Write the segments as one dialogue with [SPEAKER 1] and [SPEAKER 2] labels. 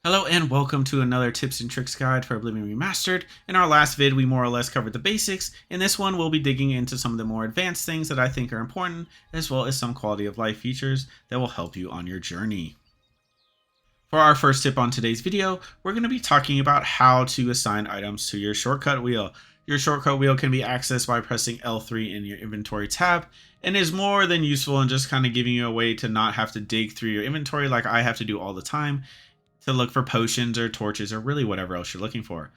[SPEAKER 1] Hello and welcome to another tips and tricks guide for Oblivion Remastered. In our last vid, we more or less covered the basics. In this one, we'll be digging into some of the more advanced things that I think are important, as well as some quality of life features that will help you on your journey. For our first tip on today's video, we're going to be talking about how to assign items to your shortcut wheel. Your shortcut wheel can be accessed by pressing L3 in your inventory tab, and is more than useful in just kind of giving you a way to not have to dig through your inventory like I have to do all the time, to look for potions or torches or really whatever else you're looking for.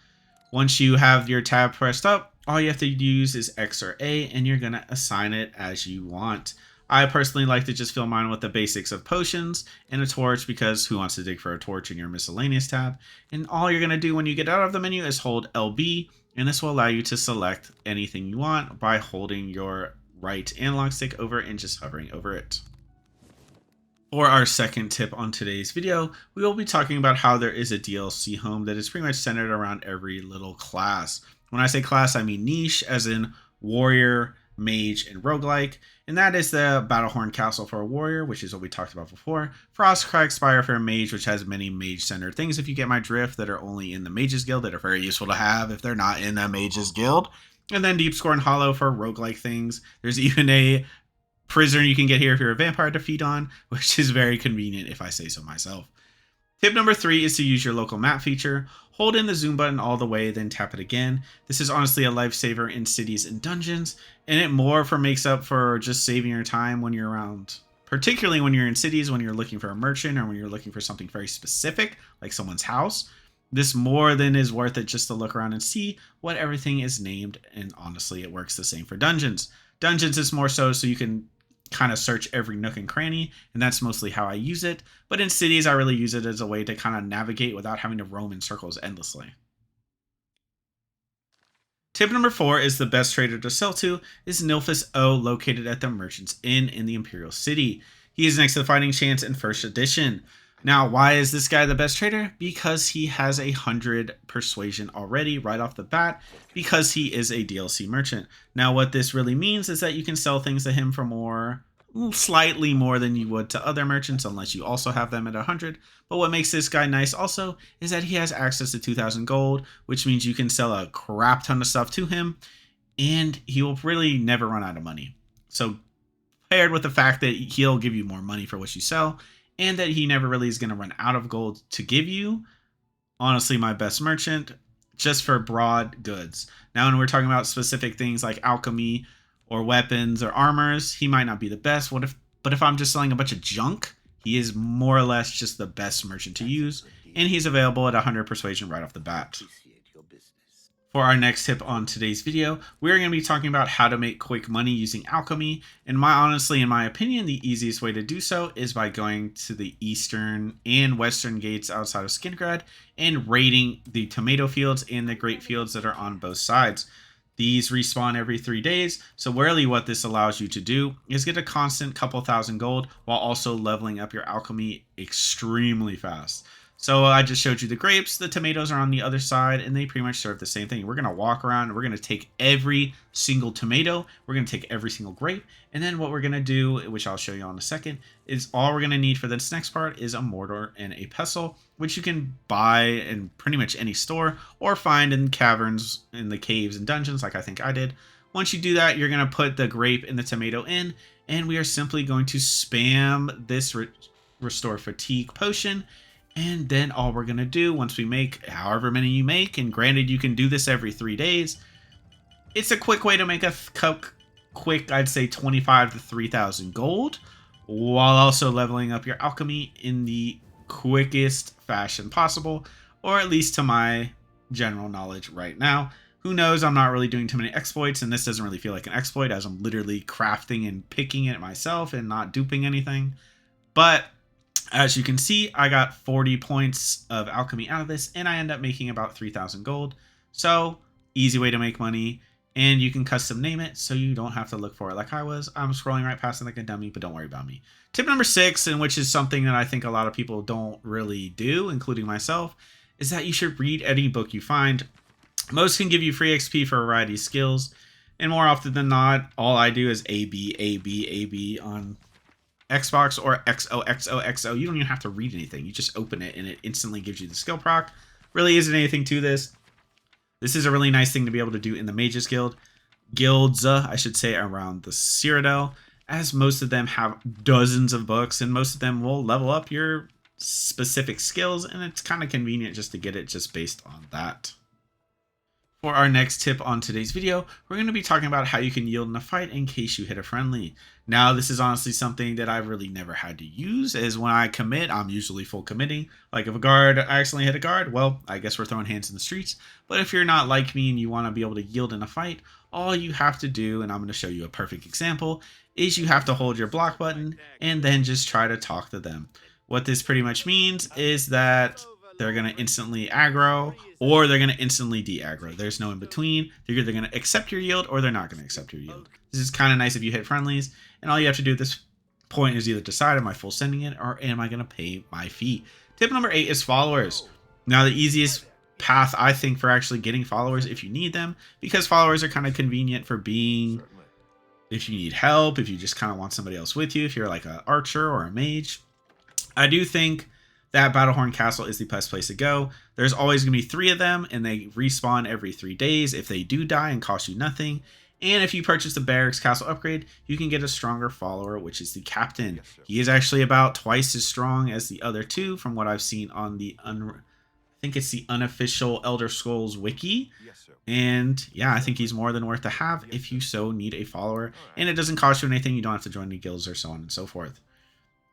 [SPEAKER 1] Once you have your tab pressed up, all you have to use is X or A and you're going to assign it as you want. I personally like to just fill mine with the basics of potions and a torch because who wants to dig for a torch in your miscellaneous tab? And all you're going to do when you get out of the menu is hold LB, and this will allow you to select anything you want by holding your right analog stick over and just hovering over it. For our second tip on today's video, we will be talking about how there is a DLC home that is pretty much centered around every little class. When I say class, I mean niche, as in warrior, mage, and roguelike. And that is the Battlehorn Castle for a warrior, which is what we talked about before. Frostcrag Spire for a mage, which has many mage-centered things, if you get my drift, that are only in the Mages Guild, that are very useful to have if they're not in the Mages Guild. And then Deepscorn Hollow for roguelike things. There's even a prisoner you can get here if you're a vampire to feed on, which is very convenient if I say so myself. Tip number 3 is to use your local map feature. Hold in the zoom button all the way, then tap it again. This is honestly a lifesaver in cities and dungeons, and it makes up for just saving your time when you're around, particularly when you're in cities, when you're looking for a merchant or when you're looking for something very specific, like someone's house. This more than is worth it just to look around and see what everything is named, and honestly, it works the same for dungeons. Dungeons is more so you can kind of search every nook and cranny, and that's mostly how I use it. But in cities, I really use it as a way to kind of navigate without having to roam in circles endlessly. Tip number 4 is the best trader to sell to is Nilphus O, located at the Merchant's Inn in the Imperial City. He is next to the Fighting Chance in 1st edition. Now, why is this guy the best trader? Because he has 100 persuasion already right off the bat, because he is a DLC merchant. Now, what this really means is that you can sell things to him for slightly more than you would to other merchants, unless you also have them at 100. But what makes this guy nice also is that he has access to 2,000 gold, which means you can sell a crap ton of stuff to him, and he will really never run out of money. So, paired with the fact that he'll give you more money for what you sell, and that he never really is going to run out of gold to give you, honestly, my best merchant, just for broad goods. Now, when we're talking about specific things like alchemy or weapons or armors, he might not be the best. But if I'm just selling a bunch of junk, he is more or less just the best merchant to use, and he's available at 100 persuasion right off the bat. For our next tip on today's video, we're going to be talking about how to make quick money using alchemy. And honestly, in my opinion, the easiest way to do so is by going to the eastern and western gates outside of Skingrad and raiding the tomato fields and the grape fields that are on both sides. These respawn every 3 days, so really what this allows you to do is get a constant couple thousand gold while also leveling up your alchemy extremely fast. So I just showed you the grapes, the tomatoes are on the other side, and they pretty much serve the same thing. We're going to walk around, and we're going to take every single tomato, we're going to take every single grape, and then what we're going to do, which I'll show you in a second, is all we're going to need for this next part is a mortar and a pestle, which you can buy in pretty much any store, or find in caverns, in the caves and dungeons, like I think I did. Once you do that, you're going to put the grape and the tomato in, and we are simply going to spam this Restore Fatigue potion. And then all we're going to do once we make however many you make, and granted you can do this every 3 days, it's a quick way to make a quick, I'd say 25 to 3,000 gold, while also leveling up your alchemy in the quickest fashion possible, or at least to my general knowledge right now. Who knows, I'm not really doing too many exploits, and this doesn't really feel like an exploit as I'm literally crafting and picking it myself and not duping anything. But as you can see, I got 40 points of alchemy out of this, and I end up making about 3,000 gold. So, easy way to make money, and you can custom name it so you don't have to look for it like I was. I'm scrolling right past it like a dummy, but don't worry about me. Tip number 6, and which is something that I think a lot of people don't really do, including myself, is that you should read any book you find. Most can give you free XP for a variety of skills, and more often than not, all I do is A, B, A, B, A, B on Xbox or XOXOXO, you don't even have to read anything. You just open it and it instantly gives you the skill proc. Really isn't anything to this. This is a really nice thing to be able to do in the Mages Guilds, I should say, around the Cyrodiil, as most of them have dozens of books and most of them will level up your specific skills, and it's kind of convenient just to get it just based on that. For our next tip on today's video, we're going to be talking about how you can yield in a fight in case you hit a friendly. Now, this is honestly something that I've really never had to use, as when I commit, I'm usually full committing. Like if a guard accidentally hit a guard, well, I guess we're throwing hands in the streets. But if you're not like me and you want to be able to yield in a fight, all you have to do, and I'm going to show you a perfect example, is you have to hold your block button and then just try to talk to them. What this pretty much means is that they're going to instantly aggro or they're going to instantly de-aggro. There's no in between. They're either going to accept your yield or they're not going to accept your yield. This is kind of nice if you hit friendlies, and all you have to do at this point is either decide, am I full sending it or am I going to pay my fee? Tip number 8 is followers. Now, the easiest path, I think, for actually getting followers if you need them, because followers are kind of convenient for being, if you need help, if you just kind of want somebody else with you, if you're like an archer or a mage. I do think that Battlehorn Castle is the best place to go. There's always going to be 3 of them, and they respawn every 3 days if they do die and cost you nothing. And if you purchase the Barracks Castle upgrade, you can get a stronger follower, which is the Captain. He is actually about twice as strong as the other 2 from what I've seen on the, I think it's the unofficial Elder Scrolls wiki. And yeah, I think he's more than worth to have if you so need a follower. And it doesn't cost you anything. You don't have to join any guilds or so on and so forth.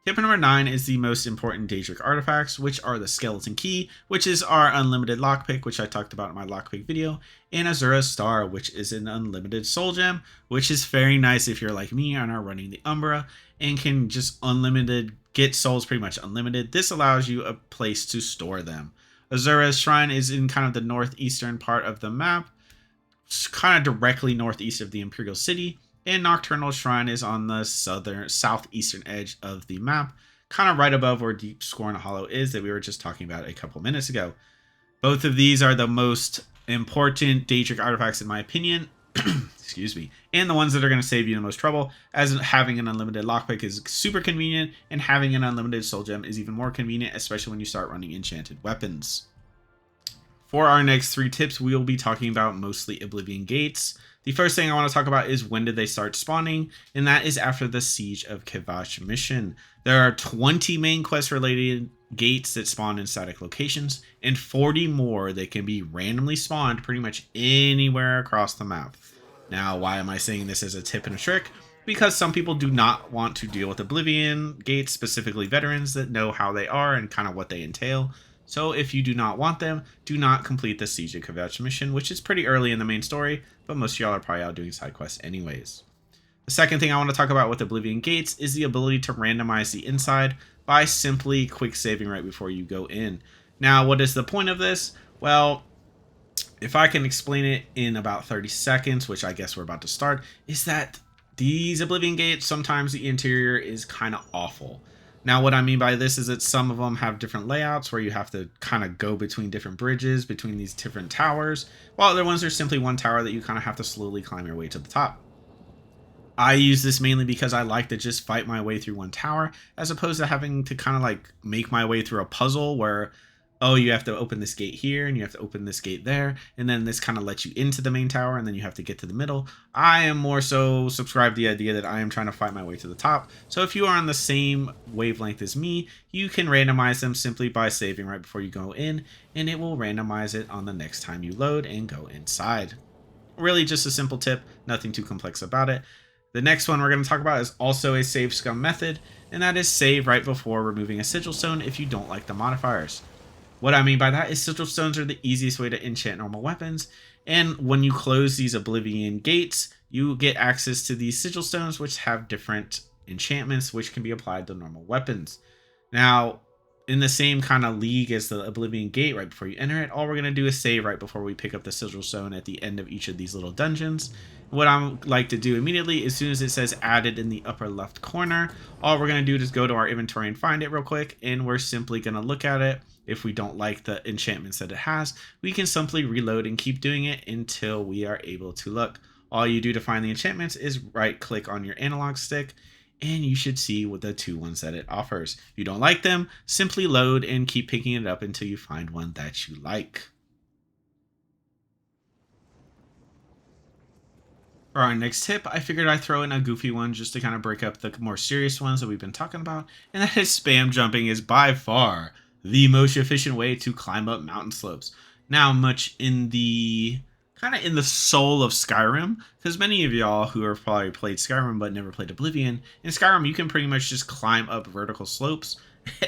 [SPEAKER 1] Tip number 9 is the most important Daedric artifacts, which are the Skeleton Key, which is our unlimited lockpick, which I talked about in my lockpick video, and Azura's Star, which is an unlimited soul gem, which is very nice if you're like me and are running the Umbra and can just unlimited get souls pretty much unlimited. This allows you a place to store them. Azura's Shrine is in kind of the northeastern part of the map, kind of directly northeast of the Imperial City. And Nocturnal Shrine is on the southeastern edge of the map, kind of right above where Deep Scorn Hollow is that we were just talking about a couple minutes ago. Both of these are the most important Daedric artifacts in my opinion, excuse me, and the ones that are going to save you the most trouble, as having an unlimited lockpick is super convenient, and having an unlimited soul gem is even more convenient, especially when you start running enchanted weapons. For our next 3 tips, we will be talking about mostly Oblivion Gates. The first thing I want to talk about is when did they start spawning, and that is after the Siege of Kavash mission. There are 20 main quest related gates that spawn in static locations, and 40 more that can be randomly spawned pretty much anywhere across the map. Now, why am I saying this as a tip and a trick? Because some people do not want to deal with Oblivion Gates, specifically veterans that know how they are and kind of what they entail. So if you do not want them, do not complete the Siege of Kavash mission, which is pretty early in the main story, but most of y'all are probably out doing side quests anyways. The second thing I want to talk about with Oblivion Gates is the ability to randomize the inside by simply quick saving right before you go in. Now, what is the point of this? Well, if I can explain it in about 30 seconds, which I guess we're about to start, is that these Oblivion Gates, sometimes the interior is kind of awful. Now, what I mean by this is that some of them have different layouts where you have to kind of go between different bridges, between these different towers, while other ones are simply one tower that you kind of have to slowly climb your way to the top. I use this mainly because I like to just fight my way through one tower, as opposed to having to kind of like make my way through a puzzle where, oh, you have to open this gate here and you have to open this gate there, and then this kind of lets you into the main tower and then you have to get to the middle. I am more so subscribed to the idea that I am trying to fight my way to the top. So if you are on the same wavelength as me, you can randomize them simply by saving right before you go in, and it will randomize it on the next time you load and go inside. Really just a simple tip, nothing too complex about it. The next one we're going to talk about is also a save scum method, and that is save right before removing a sigil stone if you don't like the modifiers. What I mean by that is sigil stones are the easiest way to enchant normal weapons, and when you close these Oblivion Gates, you get access to these sigil stones which have different enchantments which can be applied to normal weapons. Now, in the same kind of league as the Oblivion Gate right before you enter it, all we're going to do is save right before we pick up the sigil stone at the end of each of these little dungeons. What I like to do immediately, as soon as it says added in the upper left corner, all we're going to do is go to our inventory and find it real quick, and we're simply going to look at it. If we don't like the enchantments that it has, we can simply reload and keep doing it until we are able to look. All you do to find the enchantments is right click on your analog stick, and you should see what the 2 ones that it offers. If you don't like them, simply load and keep picking it up until you find one that you like. For our next tip, I figured I'd throw in a goofy one just to kind of break up the more serious ones that we've been talking about, and that is spam jumping is by far the most efficient way to climb up mountain slopes. Now, much in the soul of Skyrim, because many of y'all who have probably played Skyrim but never played Oblivion, in Skyrim you can pretty much just climb up vertical slopes.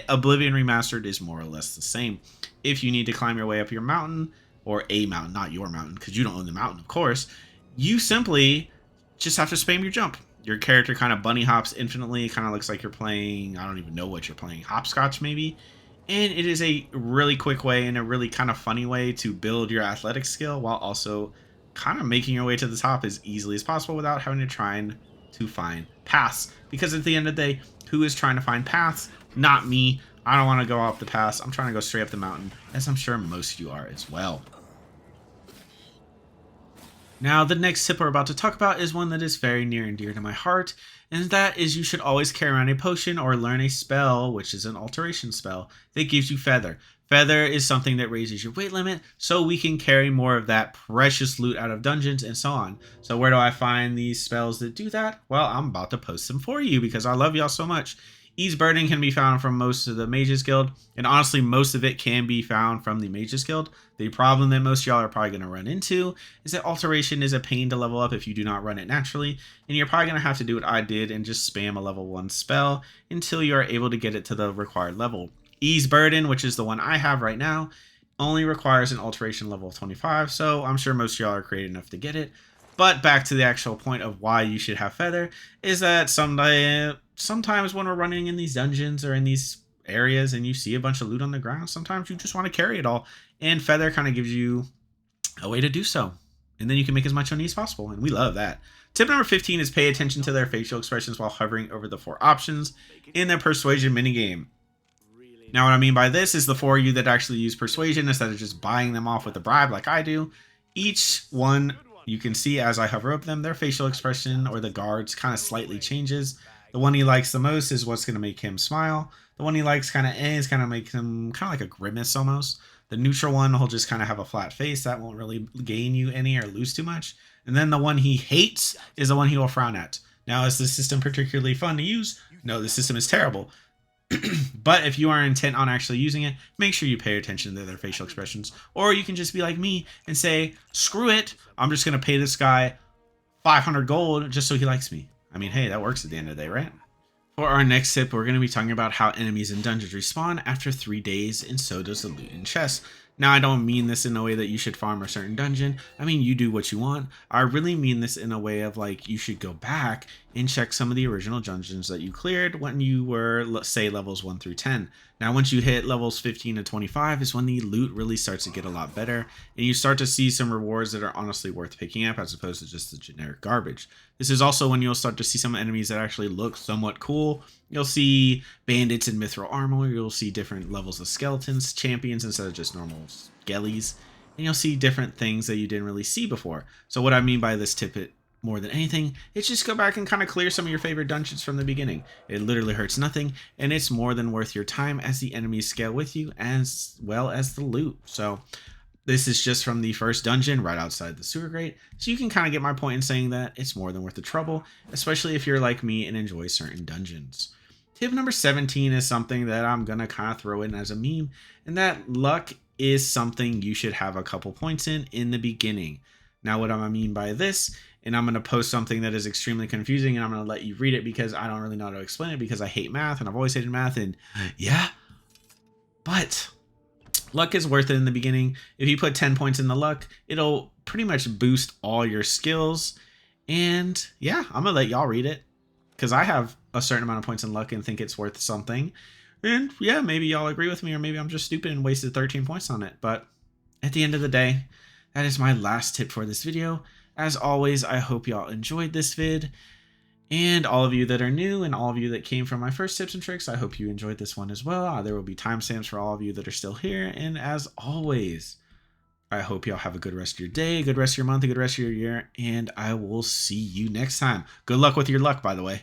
[SPEAKER 1] Oblivion Remastered is more or less the same. If you need to climb your way up your mountain, or a mountain, not your mountain, because you don't own the mountain, of course, you simply just have to spam your jump. Your character kind of bunny hops infinitely. It kind of looks like you're playing, I don't even know what you're playing, hopscotch maybe. And it is a really quick way and a really kind of funny way to build your athletic skill while also kind of making your way to the top as easily as possible without having to try to find paths. Because at the end of the day, who is trying to find paths? Not me. I don't want to go off the paths. I'm trying to go straight up the mountain, as I'm sure most of you are as well. Now, the next tip we're about to talk about is one that is very near and dear to my heart, and that is you should always carry around a potion or learn a spell, which is an alteration spell, that gives you feather. Feather is something that raises your weight limit, so we can carry more of that precious loot out of dungeons and so on. So where do I find these spells that do that? Well, I'm about to post them for you because I love y'all so much. Ease Burden can be found from most of the Mages Guild, and honestly, most of it can be found from the Mages Guild. The problem that most y'all are probably going to run into is that Alteration is a pain to level up if you do not run it naturally, and you're probably going to have to do what I did and just spam a level 1 spell until you are able to get it to the required level. Ease Burden, which is the one I have right now, only requires an Alteration level of 25, so I'm sure most y'all are creative enough to get it. But back to the actual point of why you should have Feather, is that sometimes when we're running in these dungeons or in these areas and you see a bunch of loot on the ground, sometimes you just want to carry it all. And Feather kind of gives you a way to do so. And then you can make as much money as possible. And we love that. Tip number 15 is pay attention to their facial expressions while hovering over the 4 options in their Persuasion minigame. Now, what I mean by this is the 4 of you that actually use Persuasion instead of just buying them off with a bribe like I do. Each one, you can see as I hover up them, their facial expression or the guards kind of slightly changes. The one he likes the most is what's going to make him smile. The one he likes kind of is kind of make him kind of like a grimace almost. The neutral one will just kind of have a flat face. That won't really gain you any or lose too much. And then the one he hates is the one he will frown at. Now, is the system particularly fun to use? No, the system is terrible. But if you are intent on actually using it, make sure you pay attention to their facial expressions. Or you can just be like me and say, screw it, I'm just going to pay this guy 500 gold just so he likes me. I mean, hey, that works at the end of the day, right? For our next tip, we're going to be talking about how enemies in dungeons respawn after 3 days, and so does the loot in chests. Now, I don't mean this in a way that you should farm a certain dungeon. I mean, you do what you want. I really mean this in a way of like, you should go back and check some of the original dungeons that you cleared when you were, let's say, levels 1 through 10. Now, once you hit levels 15 to 25 is when the loot really starts to get a lot better, and you start to see some rewards that are honestly worth picking up as opposed to just the generic garbage. This is also when you'll start to see some enemies that actually look somewhat cool. You'll see bandits in mithril armor, you'll see different levels of skeletons, champions instead of just normal skellies, and you'll see different things that you didn't really see before. So what I mean by this tip, more than anything, it's just go back and kind of clear some of your favorite dungeons from the beginning. It literally hurts nothing, and it's more than worth your time as the enemies scale with you as well as the loot. So this is just from the first dungeon right outside the sewer grate, so you can kind of get my point in saying that it's more than worth the trouble, especially if you're like me and enjoy certain dungeons. Tip number 17 is something that I'm going to kind of throw in as a meme, and that luck is something you should have a couple points in the beginning. Now, what I mean by this, and I'm going to post something that is extremely confusing, and I'm going to let you read it because I don't really know how to explain it because I hate math, and I've always hated math, and yeah, but luck is worth it in the beginning. If you put 10 points in the luck, it'll pretty much boost all your skills, and yeah, I'm going to let y'all read it because I have a certain amount of points in luck and think it's worth something. And yeah, maybe y'all agree with me, or maybe I'm just stupid and wasted 13 points on it. But at the end of the day, that is my last tip for this video. As always, I hope y'all enjoyed this vid. And all of you that are new and all of you that came from my first tips and tricks, I hope you enjoyed this one as well. There will be timestamps for all of you that are still here. And as always, I hope y'all have a good rest of your day, a good rest of your month, a good rest of your year. And I will see you next time. Good luck with your luck, by the way.